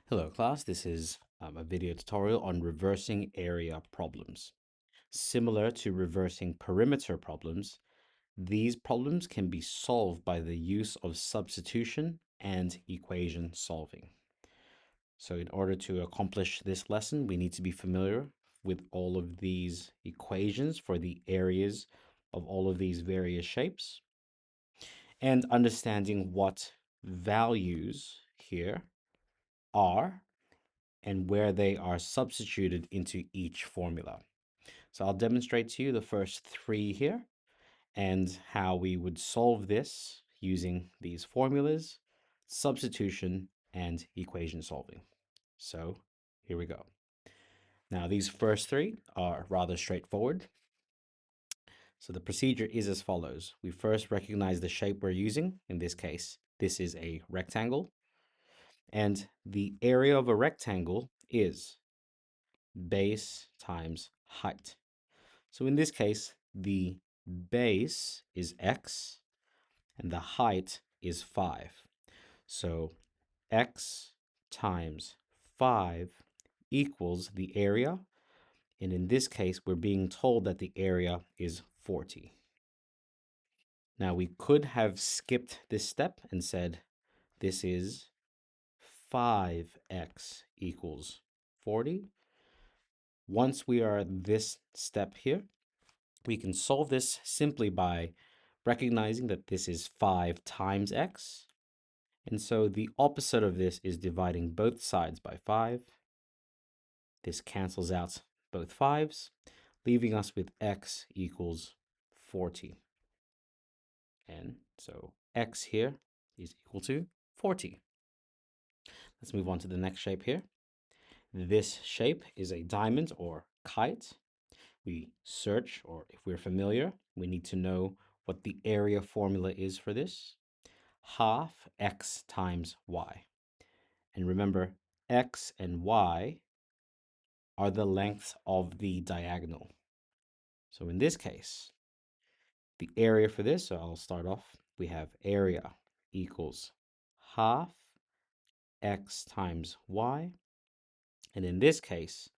Hello class, this is a video tutorial on reversing area problems. Similar to reversing perimeter problems, these problems can be solved by the use of substitution and equation solving. So in order to accomplish this lesson, we need to be familiar with all of these equations for the areas of all of these various shapes and understanding what values here are and where they are substituted into each formula. So I'll demonstrate to you the first three here and how we would solve this using these formulas, substitution, and equation solving. So here we go. Now these first three are rather straightforward. So the procedure is as follows. We first recognize the shape we're using. In this case, this is a rectangle. And the area of a rectangle is base times height. So in this case, the base is x and the height is 5. So x times 5 equals the area. And in this case, we're being told that the area is 40. Now we could have skipped this step and said this is 5x equals 40. Once we are at this step here, we can solve this simply by recognizing that this is 5 times x. And so the opposite of this is dividing both sides by 5. This cancels out both 5's, leaving us with x equals 40. And so x here is equal to 40. Let's move on to the next shape here. This shape is a diamond or kite. We search, or if we're familiar, we need to know what the area formula is for this. Half x times y. And remember, x and y are the lengths of the diagonal. So in this case, the area for this, so I'll start off, we have area equals half x times y. And in this case,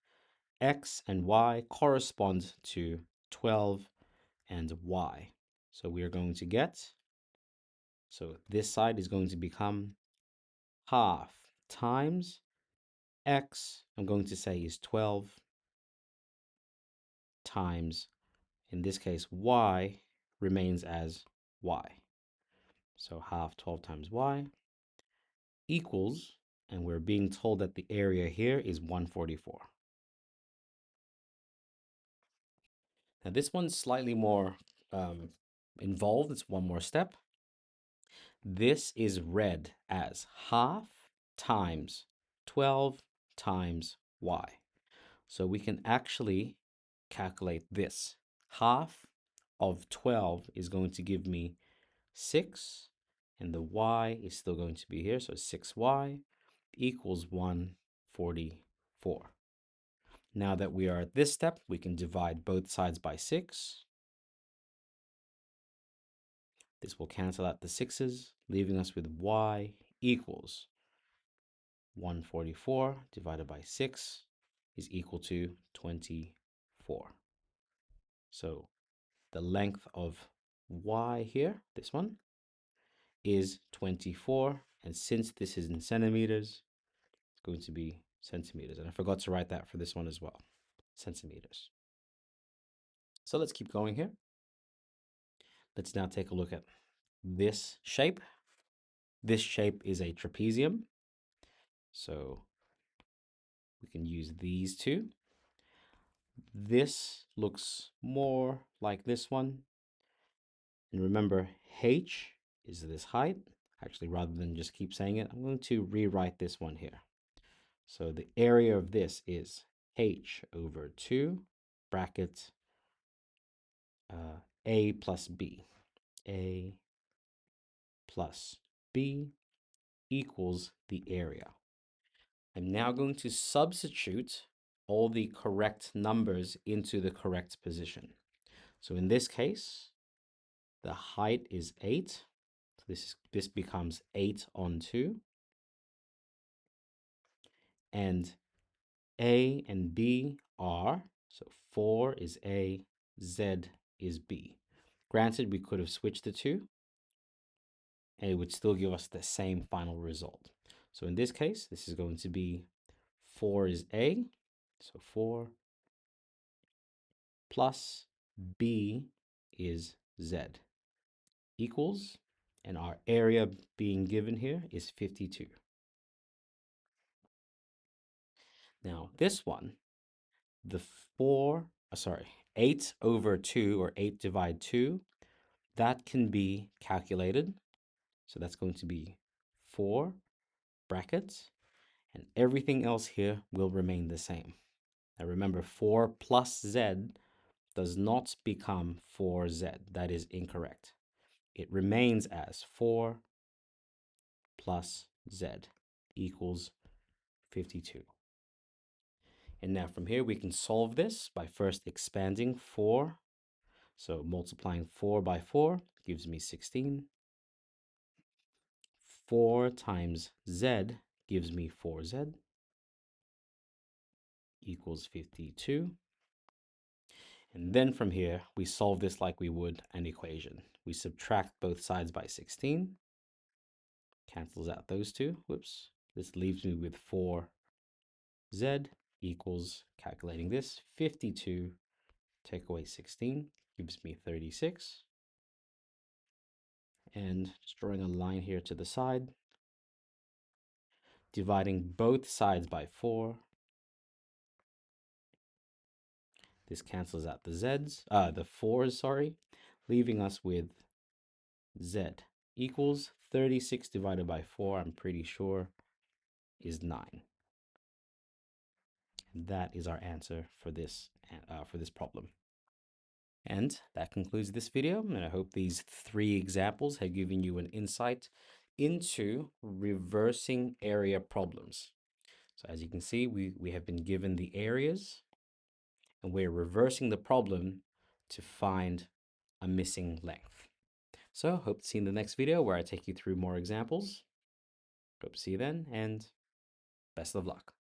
x and y correspond to 12 and y. So we are going to get, so this side is going to become half times x, I'm going to say is 12 times, in this case, y remains as y. So half 12 times y equals, and we're being told that the area here is 144. Now this one's slightly more involved. It's one more step. This is read as half times 12 times y. So we can actually calculate this. Half of 12 is going to give me 6, and the y is still going to be here, so 6y equals 144. Now that we are at this step, we can divide both sides by 6. This will cancel out the 6's, leaving us with y equals 144 divided by 6 is equal to 24. So the length of y here, this one, is 24. And since this is in centimeters, it's going to be centimeters. And I forgot to write that for this one as well, centimeters. So let's keep going here. Let's now take a look at this shape. This shape is a trapezium. So we can use these two. This looks more like this one. And remember, h is this height. Actually, rather than just keep saying it, I'm going to rewrite this one here. So the area of this is h over 2 bracket a plus b. A plus b equals the area. I'm now going to substitute all the correct numbers into the correct position. So in this case, the height is 8. So this becomes 8 on 2. And A and B are, so 4 is A, Z is B. Granted, we could have switched the two, and it would still give us the same final result. So in this case, this is going to be 4 is A, so 4 plus B is Z equals, and our area being given here is 52. Now this one, the 8 over 2, or 8 divide 2, that can be calculated. So that's going to be 4 brackets, and everything else here will remain the same. Now remember, 4 plus Z does not become 4Z. That is incorrect. It remains as 4 plus Z equals 52. And now from here, we can solve this by first expanding 4. So multiplying 4 by 4 gives me 16. 4 times Z gives me 4Z equals 52. And then from here, we solve this like we would an equation. We subtract both sides by 16. Cancels out those two. Whoops. This leaves me with 4Z equals, calculating this, 52. Take away 16 gives me 36. And just drawing a line here to the side, dividing both sides by 4. This cancels out the the 4's, sorry, leaving us with Z equals 36 divided by 4, I'm pretty sure, is 9. And that is our answer for this problem. And that concludes this video, and I hope these 3 examples have given you an insight into reversing area problems. So as you can see, we have been given the areas, and we're reversing the problem to find a missing length. So hope to see you in the next video where I take you through more examples. Hope to see you then, and best of luck.